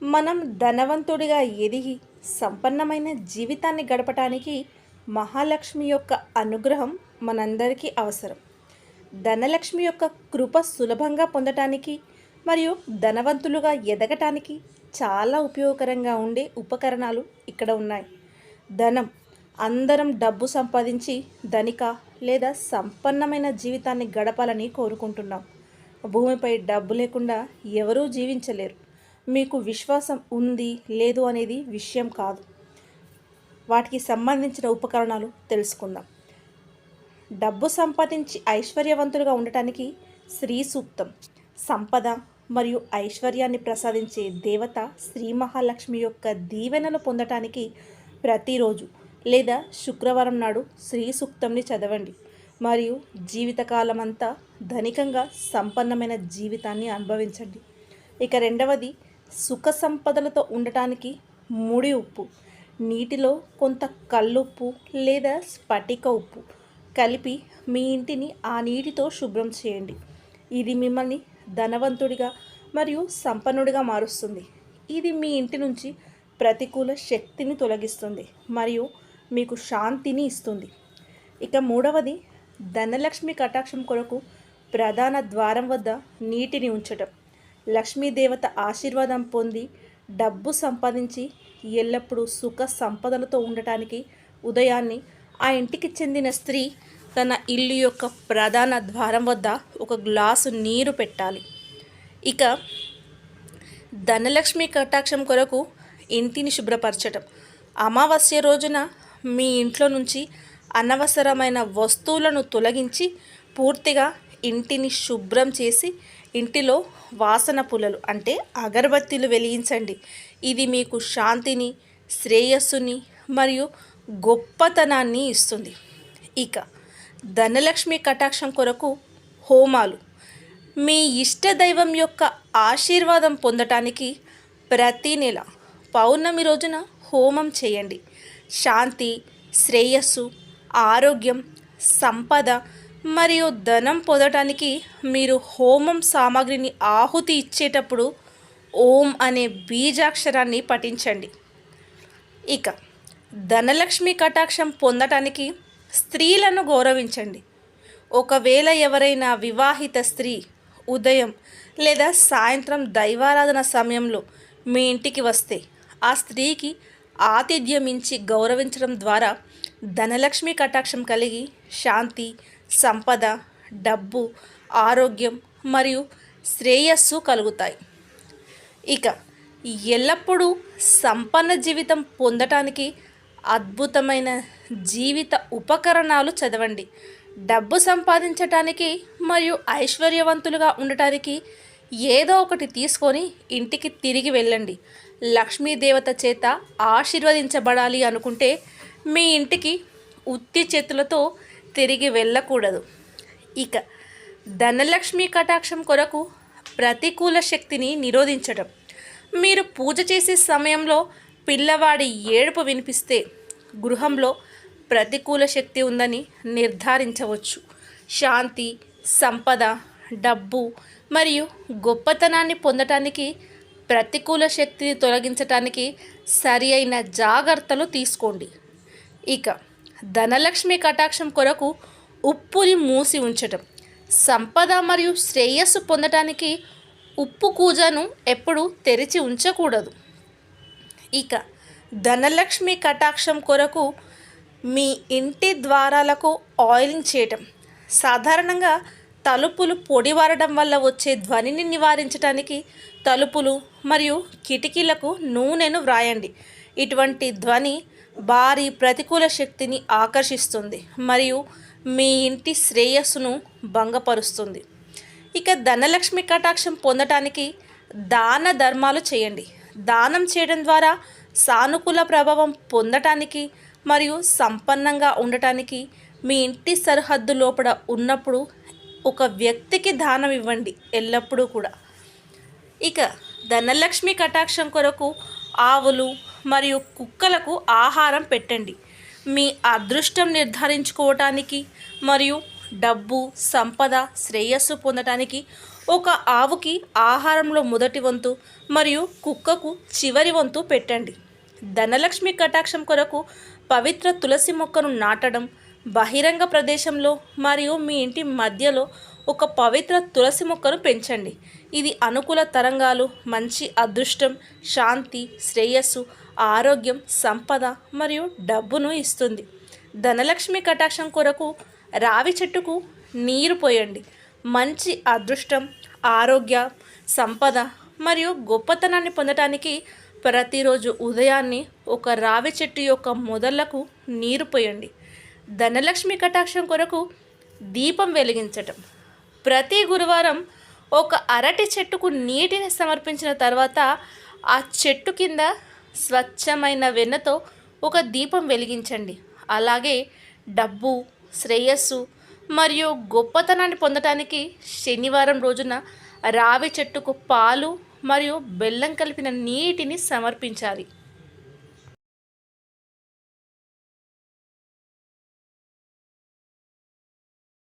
మనం ధనవంతుడిగా ఎదిగి సంపన్నమైన జీవితాన్ని గడపటానికి మహాలక్ష్మి యొక్క అనుగ్రహం మనందరికీ అవసరం. ధనలక్ష్మి యొక్క కృప సులభంగా పొందటానికి మరియు ధనవంతులుగా ఎదగటానికి చాలా ఉపయోగకరంగా ఉండే ఉపకరణాలు ఇక్కడ ఉన్నాయి. ధనం, అందరం డబ్బు సంపాదించి ధనిక లేదా సంపన్నమైన జీవితాన్ని గడపాలని కోరుకుంటున్నాం. భూమిపై డబ్బు లేకుండా ఎవరూ జీవించలేరు. మీకు విశ్వాసం ఉంది లేదు అనేది విషయం కాదు. వాటికి సంబంధించిన ఉపకరణాలు తెలుసుకుందాం. డబ్బు సంపాదించి ఐశ్వర్యవంతులుగా ఉండటానికి శ్రీ సూక్తం. సంపద మరియు ఐశ్వర్యాన్ని ప్రసాదించే దేవత శ్రీ మహాలక్ష్మి యొక్క దీవెనలు పొందటానికి ప్రతిరోజు లేదా శుక్రవారం నాడు శ్రీ సూక్తంని చదవండి మరియు జీవితకాలం అంతా ధనికంగా సంపన్నమైన జీవితాన్ని అనుభవించండి. ఇక రెండవది, సుఖ సంపదలతో ఉండటానికి ముడి ఉప్పు. నీటిలో కొంత కల్లుప్పు లేదా స్ఫటిక ఉప్పు కలిపి మీ ఇంటిని ఆ నీటితో శుభ్రం చేయండి. ఇది మిమ్మల్ని ధనవంతుడిగా మరియు సంపన్నుడిగా మారుస్తుంది. ఇది మీ ఇంటి నుంచి ప్రతికూల శక్తిని తొలగిస్తుంది మరియు మీకు శాంతిని ఇస్తుంది. ఇక మూడవది, ధనలక్ష్మి కటాక్షం కొరకు ప్రధాన ద్వారం వద్ద నీటిని ఉంచటం. లక్ష్మీదేవత ఆశీర్వాదం పొంది డబ్బు సంపాదించి ఎల్లప్పుడూ సుఖ సంపదలతో ఉండటానికి ఉదయాన్నే ఆ ఇంటికి చెందిన స్త్రీ తన ఇల్లు యొక్క ప్రధాన ద్వారం వద్ద ఒక గ్లాసు నీరు పెట్టాలి. ఇక ధనలక్ష్మి కటాక్షం కొరకు ఇంటిని శుభ్రపరచటం. అమావాస్య రోజున మీ ఇంట్లో నుంచి అనవసరమైన వస్తువులను తొలగించి పూర్తిగా ఇంటిని శుభ్రం చేసి ఇంటిలో వాసన పుల్లలు అంటే అగరబత్తీలు వెలిగించండి. ఇది మీకు శాంతిని, శ్రేయస్సుని మరియు గొప్పతనాన్ని ఇస్తుంది. ఇక ధనలక్ష్మి కటాక్షం కొరకు హోమాలు. మీ ఇష్ట దైవం యొక్క ఆశీర్వాదం పొందటానికి ప్రతి నెల పౌర్ణమి రోజున హోమం చేయండి. శాంతి, శ్రేయస్సు, ఆరోగ్యం, సంపద మరియు ధనం పొందటానికి మీరు హోమం సామాగ్రిని ఆహుతి ఇచ్చేటప్పుడు ఓం అనే బీజాక్షరాన్ని పఠించండి. ఇక ధనలక్ష్మి కటాక్షం పొందటానికి స్త్రీలను గౌరవించండి. ఒకవేళ ఎవరైనా వివాహిత స్త్రీ ఉదయం లేదా సాయంత్రం దైవారాధన సమయంలో మీ ఇంటికి వస్తే ఆ స్త్రీకి ఆతిథ్యం ఇచ్చి గౌరవించడం ద్వారా ధనలక్ష్మి కటాక్షం కలిగి శాంతి, సంపద, డబ్బు, ఆరోగ్యం మరియు శ్రేయస్సు కలుగుతాయి. ఇక ఎల్లప్పుడూ సంపన్న జీవితం పొందటానికి అద్భుతమైన జీవిత ఉపకరణాలు చదవండి. డబ్బు సంపాదించటానికి మరియు ఐశ్వర్యవంతులుగా ఉండటానికి ఏదో ఒకటి తీసుకొని ఇంటికి తిరిగి వెళ్ళండి. లక్ష్మీదేవత చేత ఆశీర్వదించబడాలి అనుకుంటే మీ ఇంటికి ఉత్తి చేతులతో తిరిగి వెళ్ళకూడదు. ఇక ధనలక్ష్మి కటాక్షం కొరకు ప్రతికూల శక్తిని నిరోధించడం. మీరు పూజ చేసే సమయంలో పిల్లవాడి ఏడుపు వినిపిస్తే గృహంలో ప్రతికూల శక్తి ఉందని నిర్ధారించవచ్చు. శాంతి, సంపద, డబ్బు మరియు గొప్పతనాన్ని పొందటానికి ప్రతికూల శక్తిని తొలగించటానికి సరి అయిన జాగ్రత్తలు తీసుకోండి. ఇక ధనలక్ష్మి కటాక్షం కొరకు ఉప్పుని మూసి ఉంచటం. సంపద మరియు శ్రేయస్సు పొందటానికి ఉప్పు కూజను ఎప్పుడూ తెరిచి ఉంచకూడదు. ఇక ధనలక్ష్మి కటాక్షం కొరకు మీ ఇంటి ద్వారాలకు ఆయిలింగ్ చేయటం. సాధారణంగా తలుపులు పొడివారడం వల్ల వచ్చే ధ్వనిని నివారించడానికి తలుపులు మరియు కిటికీలకు నూనెను వ్రాయండి. ఇటువంటి ధ్వని భారీ ప్రతికూల శక్తిని ఆకర్షిస్తుంది మరియు మీ ఇంటి శ్రేయస్సును భంగపరుస్తుంది. ఇక ధనలక్ష్మి కటాక్షం పొందటానికి దాన ధర్మాలు చేయండి. దానం చేయడం ద్వారా సానుకూల ప్రభావం పొందటానికి మరియు సంపన్నంగా ఉండటానికి మీ ఇంటి సరిహద్దు లోపల ఉన్నప్పుడు ఒక వ్యక్తికి దానం ఇవ్వండి ఎల్లప్పుడూ కూడా. ఇక ధనలక్ష్మి కటాక్షం కొరకు ఆవులు మరియు కుక్కలకు ఆహారం పెట్టండి. మీ అదృష్టం నిర్ధారించుకోవటానికి మరియు డబ్బు, సంపద, శ్రేయస్సు పొందటానికి ఒక ఆవుకి ఆహారంలో మొదటి వంతు మరియు కుక్కకు చివరి వంతు పెట్టండి. ధనలక్ష్మి కటాక్షం కొరకు పవిత్ర తులసి మొక్కను నాటడం, బహిరంగ ప్రదేశంలో మరియు మీ ఇంటి మధ్యలో ఒక పవిత్ర తులసి మొక్కను పెంచండి. ఇది అనుకూల తరంగాలు, మంచి అదృష్టం, శాంతి, శ్రేయస్సు, ఆరోగ్యం, సంపద మరియు డబ్బును ఇస్తుంది. ధనలక్ష్మి కటాక్షం కొరకు రావి చెట్టుకు నీరు పోయండి. మంచి అదృష్టం, ఆరోగ్య, సంపద మరియు గొప్పతనాన్ని పొందటానికి ప్రతిరోజు ఉదయాన్నే ఒక రావి చెట్టు యొక్క మొదళ్లకు నీరు పోయండి. ధనలక్ష్మి కటాక్షం కొరకు దీపం వెలిగించటం. ప్రతి గురువారం ఒక అరటి చెట్టుకు నీటిని సమర్పించిన తర్వాత ఆ చెట్టు కింద స్వచ్ఛమైన వెన్నతో ఒక దీపం వెలిగించండి. అలాగే డబ్బు, శ్రేయస్సు మరియు గొప్పతనాన్ని పొందటానికి శనివారం రోజున రావి చెట్టుకు పాలు మరియు బెల్లం కలిపిన నీటిని సమర్పించాలి.